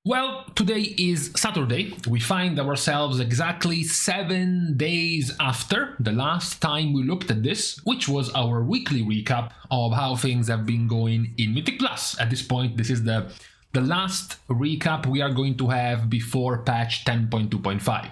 Well, today is Saturday. We find ourselves exactly 7 days after the last time we looked at this, which was our weekly recap of how things have been going in Mythic Plus. At this point, this is the last recap we are going to have before patch 10.2.5.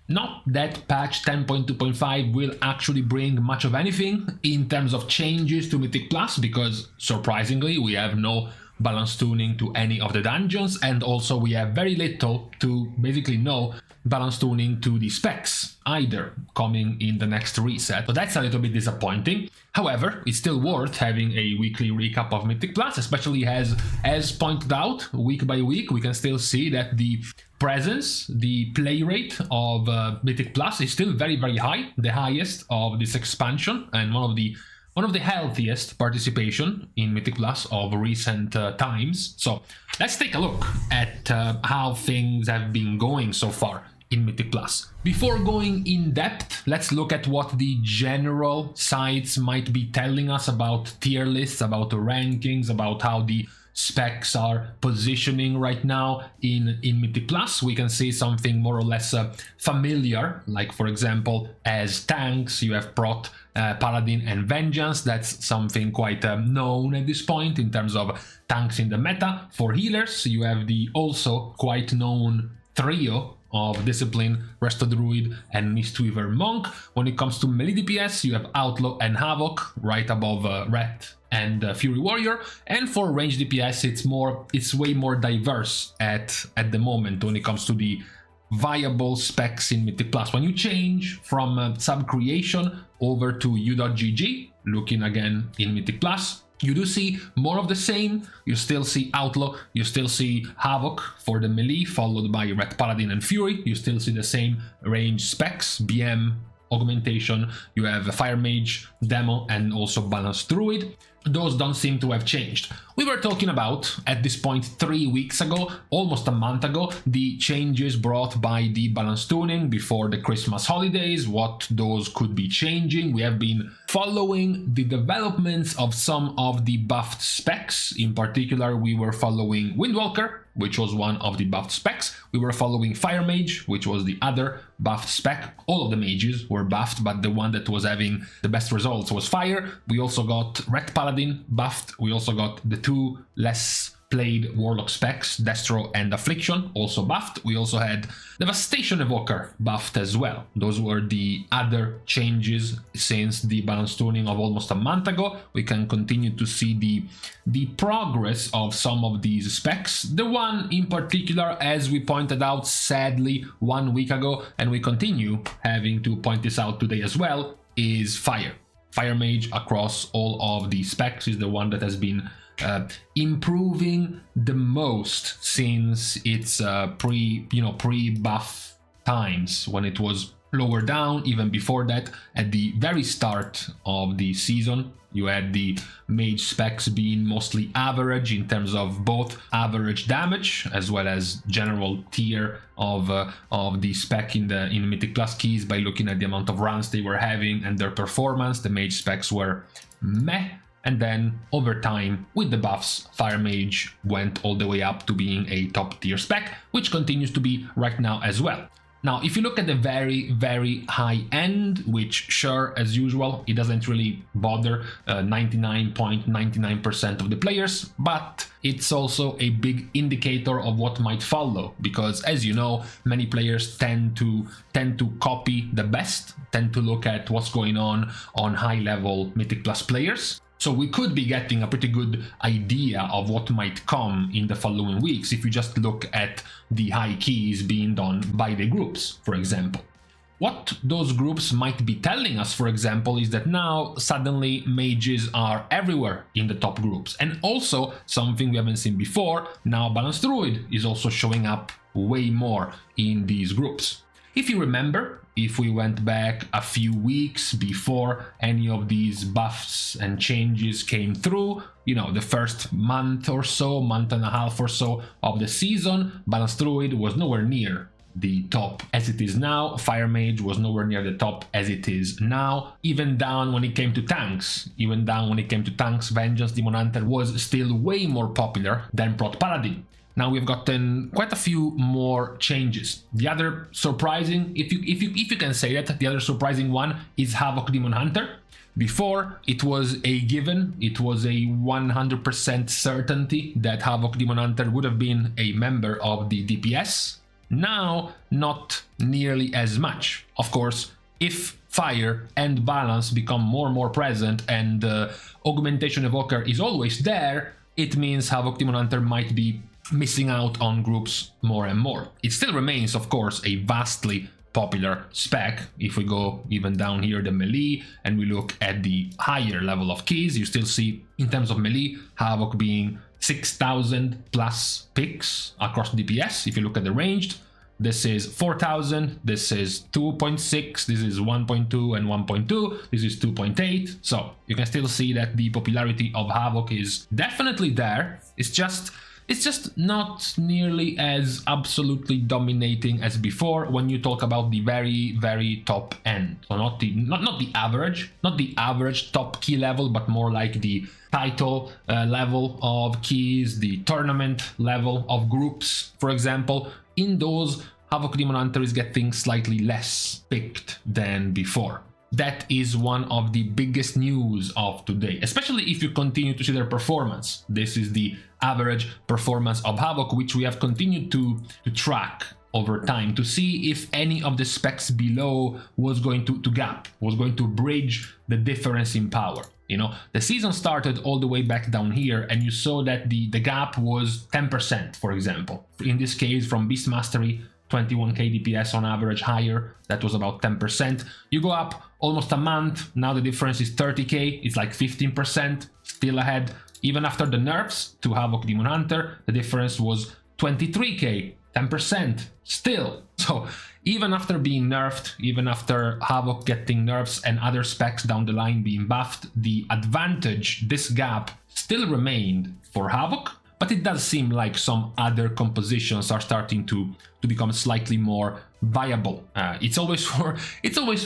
Not that patch 10.2.5 will actually bring much of anything in terms of changes to Mythic Plus, because surprisingly we have no balance tuning to any of the dungeons, and also we have very little to basically no balance tuning to the specs either coming in the next reset. So that's a little bit disappointing. However, it's still worth having a weekly recap of Mythic Plus, especially as pointed out week by week. We can still see that the presence, the play rate of Mythic Plus is still very, very high, the highest of this expansion, and one of the healthiest participation in Mythic Plus of recent times. So let's take a look at how things have been going so far in Mythic Plus. Before going in depth, let's look at what the general sites might be telling us about tier lists, about the rankings, about how the specs are positioning right now in Mythic Plus. We can see something more or less familiar, like for example, as tanks, you have Prot, Paladin and Vengeance. That's something quite known at this point in terms of tanks in the meta. For healers, you have the also quite known trio of Discipline, Resto Druid and Mistweaver Monk. When it comes to melee DPS, you have Outlaw and Havoc right above Ret and Fury Warrior. And for range DPS, it's way more diverse at the moment when it comes to the viable specs in Mythic Plus. When you change from sub creation over to u.gg, looking again in Mythic Plus, you do see more of the same. You still see Outlaw, you still see Havoc for the melee, followed by Red Paladin and Fury. You still see the same range specs, BM, Augmentation, you have a Fire Mage, Demo, and also Balanced Druid. Those don't seem to have changed. We were talking about, at this point 3 weeks ago, almost a month ago, the changes brought by the balance tuning before the Christmas holidays, what those could be changing. We have been following the developments of some of the buffed specs. In particular, we were following Windwalker, which was one of the buffed specs. We were following Fire Mage, which was the other buffed spec. All of the mages were buffed, but the one that was having the best results was Fire. We also got Red Paladin buffed. We also got the two less played Warlock specs, Destro and Affliction, also buffed. We also had Devastation Evoker buffed as well. Those were the other changes since the balance tuning of almost a month ago. We can continue to see the progress of some of these specs. The one in particular, as we pointed out sadly 1 week ago, and we continue having to point this out today as well, is Fire. Fire Mage across all of the specs is the one that has been improving the most since its pre-buff times, when it was lower down. Even before that, at the very start of the season, you had the mage specs being mostly average in terms of both average damage as well as general tier of the spec in Mythic Plus keys. By looking at the amount of runs they were having and their performance, the mage specs were meh. And then over time, with the buffs, Fire Mage went all the way up to being a top tier spec, which continues to be right now as well. Now, if you look at the very, very high end, which sure, as usual, it doesn't really bother 99.99% of the players, but it's also a big indicator of what might follow, because as you know, many players tend to copy the best, tend to look at what's going on high level Mythic Plus players. So we could be getting a pretty good idea of what might come in the following weeks if you just look at the high keys being done by the groups, for example. What those groups might be telling us, for example, is that now suddenly mages are everywhere in the top groups. And also, something we haven't seen before, now Balanced Druid is also showing up way more in these groups. If you remember, if we went back a few weeks before any of these buffs and changes came through, the first month or so, month and a half or so of the season, Balanced Druid was nowhere near the top as it is now. Fire Mage was nowhere near the top as it is now. Even down when it came to tanks, Vengeance Demon Hunter was still way more popular than Prot Paladin. now we've gotten quite a few more changes. The other surprising, if you can say that, the other surprising one is Havoc Demon Hunter. Before, it was a given, it was a 100% certainty that Havoc Demon Hunter would have been a member of the DPS. Now, not nearly as much. Of course, if fire and balance become more and more present and Augmentation Evoker is always there, it means Havoc Demon Hunter might be missing out on groups more and more. It still remains, of course, a vastly popular spec. If we go even down here, the melee, and we look at the higher level of keys, you still see, in terms of melee, Havoc being 6,000 plus picks across DPS. If you look at the ranged, this is 4,000, this is 2.6, this is 1.2 and 1.2, this is 2.8. So you can still see that the popularity of Havoc is definitely there. It's just not nearly as absolutely dominating as before when you talk about the very, very top end. So not the average top key level, but more like the title level of keys, the tournament level of groups, for example. In those, Havoc Demon Hunter is getting slightly less picked than before. That is one of the biggest news of today, especially if you continue to see their performance. This is the average performance of Havoc, which we have continued to track over time to see if any of the specs below was going to gap, was going to bridge the difference in power. You know, the season started all the way back down here, and you saw that the gap was 10%, for example. In this case, from Beast Mastery, 21k DPS on average higher, that was about 10%. You go up almost a month, now the difference is 30k, it's like 15%, still ahead. Even after the nerfs to Havoc Demon Hunter, the difference was 23k, 10%, still. So even after being nerfed, even after Havoc getting nerfs and other specs down the line being buffed, the advantage, this gap, still remained for Havoc. But it does seem like some other compositions are starting to become slightly more viable. It's always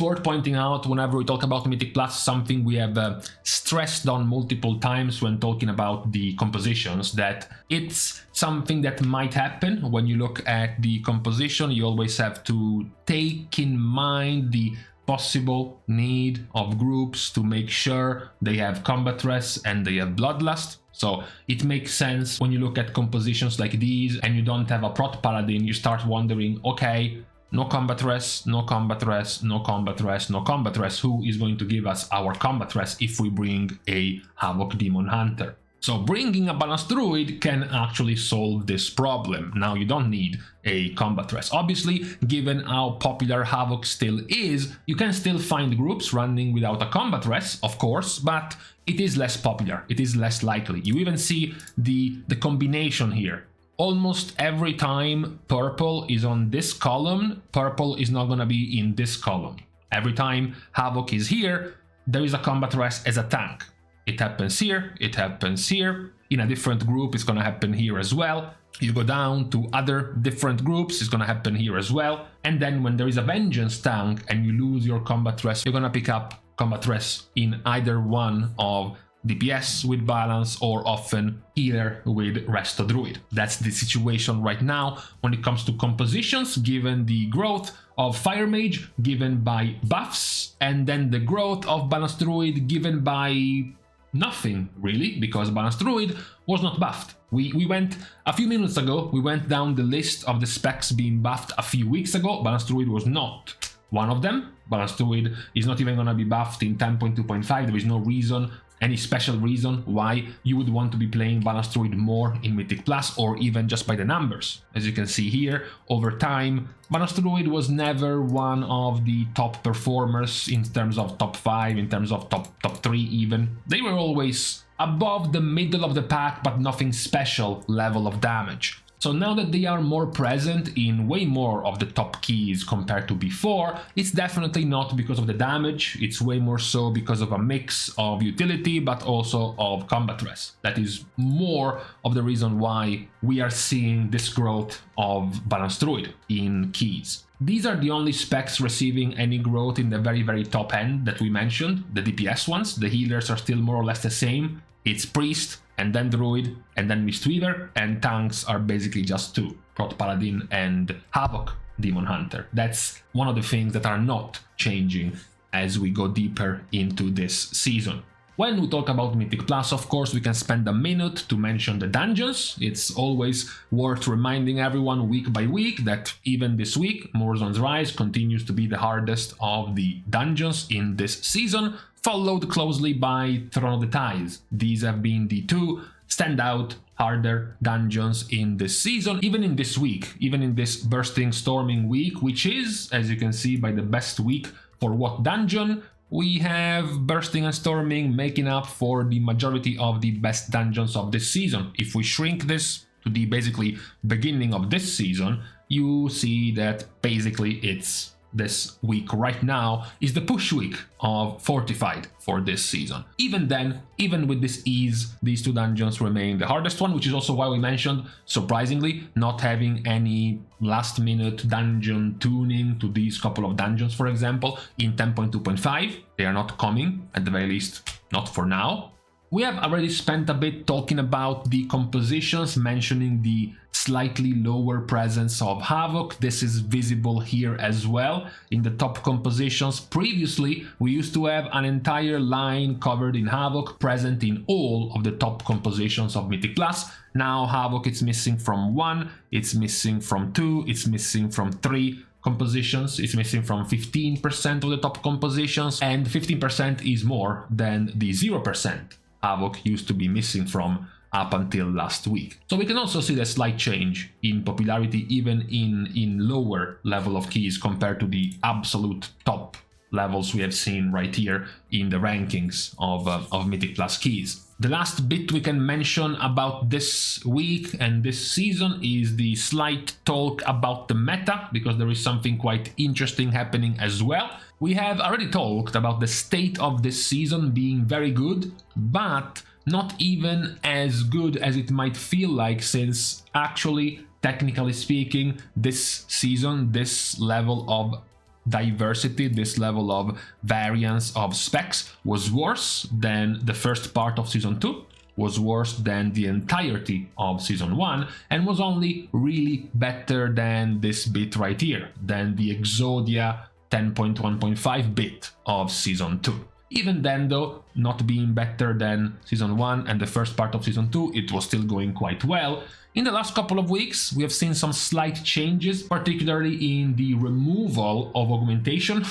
worth pointing out whenever we talk about Mythic Plus, something we have stressed on multiple times when talking about the compositions, that it's something that might happen. When you look at the composition, you always have to take in mind the possible need of groups to make sure they have combat res and they have bloodlust. So it makes sense when you look at compositions like these and you don't have a prot paladin, you start wondering, okay, no combat res, no combat res, no combat res, no combat res, who is going to give us our combat res if we bring a Havoc Demon Hunter? So bringing a balanced druid can actually solve this problem. Now you don't need a combat res. Obviously, given how popular Havoc still is, you can still find groups running without a combat res, of course, but it is less popular, it is less likely. You even see the combination here. Almost every time purple is on this column, purple is not gonna be in this column. Every time Havoc is here, there is a combat res as a tank. It happens here, it happens here. In a different group, it's gonna happen here as well. You go down to other different groups, it's gonna happen here as well. And then when there is a Vengeance tank and you lose your combat res, you're gonna pick up combat res in either one of DPS with balance or often healer with Resto Druid. That's the situation right now when it comes to compositions, given the growth of Fire Mage given by buffs, and then the growth of Balanced Druid given by nothing really, because Balanced Druid was not buffed. We went a few minutes ago, we went down the list of the specs being buffed a few weeks ago. Balanced Druid was not one of them. Balanced Druid is not even going to be buffed in 10.2.5. There is no reason, any special reason why you would want to be playing Balanced Druid more in Mythic Plus, or even just by the numbers. As you can see here, over time, Balanced Druid was never one of the top performers in terms of top 5, in terms of top 3 even. They were always above the middle of the pack, but nothing special level of damage. So now that they are more present in way more of the top keys compared to before, it's definitely not because of the damage, it's way more so because of a mix of utility but also of combat res. That is more of the reason why we are seeing this growth of Balanced Druid in keys. These are the only specs receiving any growth in the very, very top end that we mentioned, the DPS ones. The healers are still more or less the same. It's Priest, and then Druid, and then Mistweaver, and tanks are basically just 2, Prot Paladin and Havoc Demon Hunter. That's one of the things that are not changing as we go deeper into this season. When we talk about Mythic Plus, of course, we can spend a minute to mention the dungeons. It's always worth reminding everyone week by week that even this week, Morzone's Rise continues to be the hardest of the dungeons in this season, followed closely by Throne of the Tides. These have been the 2 standout harder dungeons in this season, even in this week, even in this Bursting Storming week, which is, as you can see by the best week for what dungeon, we have Bursting and Storming making up for the majority of the best dungeons of this season. If we shrink this to the basically beginning of this season, you see that basically it's this week right now is the push week of Fortified for this season. Even then, even with this ease, these 2 dungeons remain the hardest one, which is also why we mentioned, surprisingly, not having any last minute dungeon tuning to these couple of dungeons, for example, in 10.2.5. They are not coming, at the very least, not for now. We have already spent a bit talking about the compositions, mentioning the slightly lower presence of Havoc. This is visible here as well in the top compositions. Previously, we used to have an entire line covered in Havoc, present in all of the top compositions of Mythic Plus. Now Havoc is missing from 1, it's missing from 2, it's missing from 3 compositions, it's missing from 15% of the top compositions, and 15% is more than the 0% Havoc used to be missing from up until last week. So we can also see the slight change in popularity even in lower level of keys compared to the absolute top levels we have seen right here in the rankings of Mythic Plus keys. The last bit we can mention about this week and this season is the slight talk about the meta, because there is something quite interesting happening as well. We have already talked about the state of this season being very good, but not even as good as it might feel like, since actually, technically speaking, this season, this level of diversity, this level of variance of specs was worse than the first part of Season 2, was worse than the entirety of Season 1, and was only really better than this bit right here, than the Exodia 10.1.5 bit of Season 2. Even then though, not being better than Season 1 and the first part of Season 2, it was still going quite well. In the last couple of weeks, we have seen some slight changes, particularly in the removal of augmentation,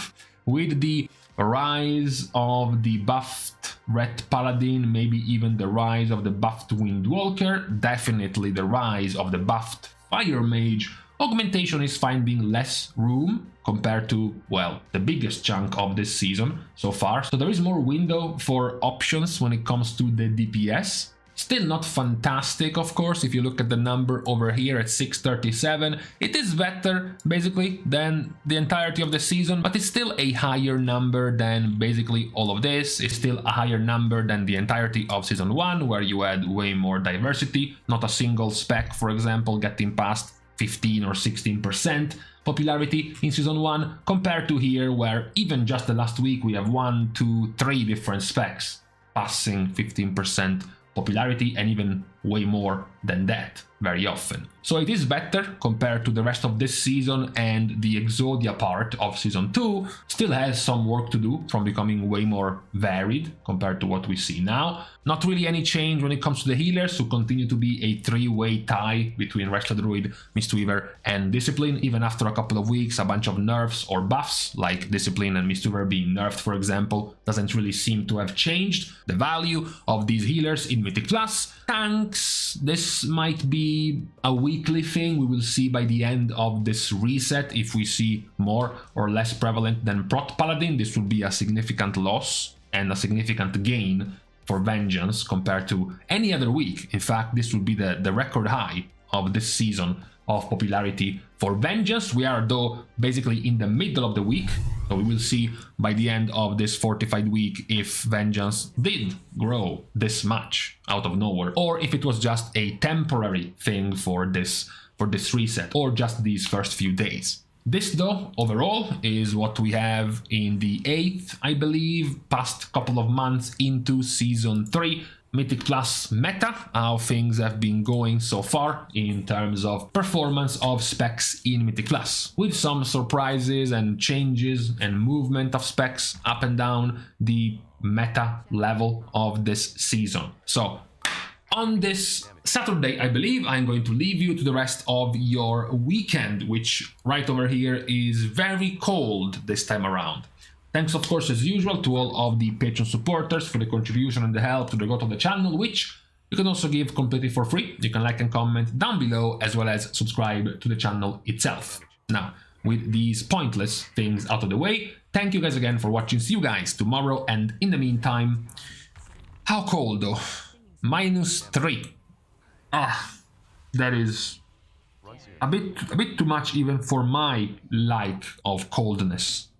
with the rise of the buffed Red Paladin, maybe even the rise of the buffed Windwalker, definitely the rise of the buffed Fire Mage. Augmentation is finding less room compared to, well, the biggest chunk of this season so far. So there is more window for options when it comes to the DPS. Still not fantastic, of course. If you look at the number over here at 637, it is better basically than the entirety of the season, but it's still a higher number than basically all of this. It's still a higher number than the entirety of Season 1, where you had way more diversity. Not a single spec, for example, getting past 15 or 16% popularity in Season 1, compared to here, where even just the last week we have 1, 2, 3 different specs passing 15% popularity, and even way more than that very often. So it is better compared to the rest of this season, and the Exodia part of Season 2 still has some work to do from becoming way more varied compared to what we see now. Not really any change when it comes to the healers, who continue to be a three-way tie between Wrestler Druid, Mistweaver and Discipline. Even after a couple of weeks, a bunch of nerfs or buffs, like Discipline and Mistweaver being nerfed, for example, doesn't really seem to have changed the value of these healers in Mythic Plus. Tanks, this might be a weekly thing. We will see by the end of this reset if we see more or less prevalent than Prot Paladin. This would be a significant loss and a significant gain for Vengeance compared to any other week. In fact, this would be the record high of this season of popularity for Vengeance. We are though basically in the middle of the week, so we will see by the end of this fortified week if Vengeance did grow this much out of nowhere, or if it was just a temporary thing for this reset, or just these first few days. This though, overall, is what we have in the 8th, I believe, past couple of months into Season 3. Mythic Plus meta, how things have been going so far in terms of performance of specs in Mythic Plus, with some surprises and changes and movement of specs up and down the meta level of this season. So on this Saturday, I believe, I'm going to leave you to the rest of your weekend, which right over here is very cold this time around. Thanks, of course, as usual, to all of the Patreon supporters for the contribution and the help to the growth of the channel, which you can also give completely for free. You can like and comment down below, as well as subscribe to the channel itself. Now, with these pointless things out of the way, thank you guys again for watching. See you guys tomorrow, and in the meantime, how cold though? -3. That is a bit too much even for my like of coldness.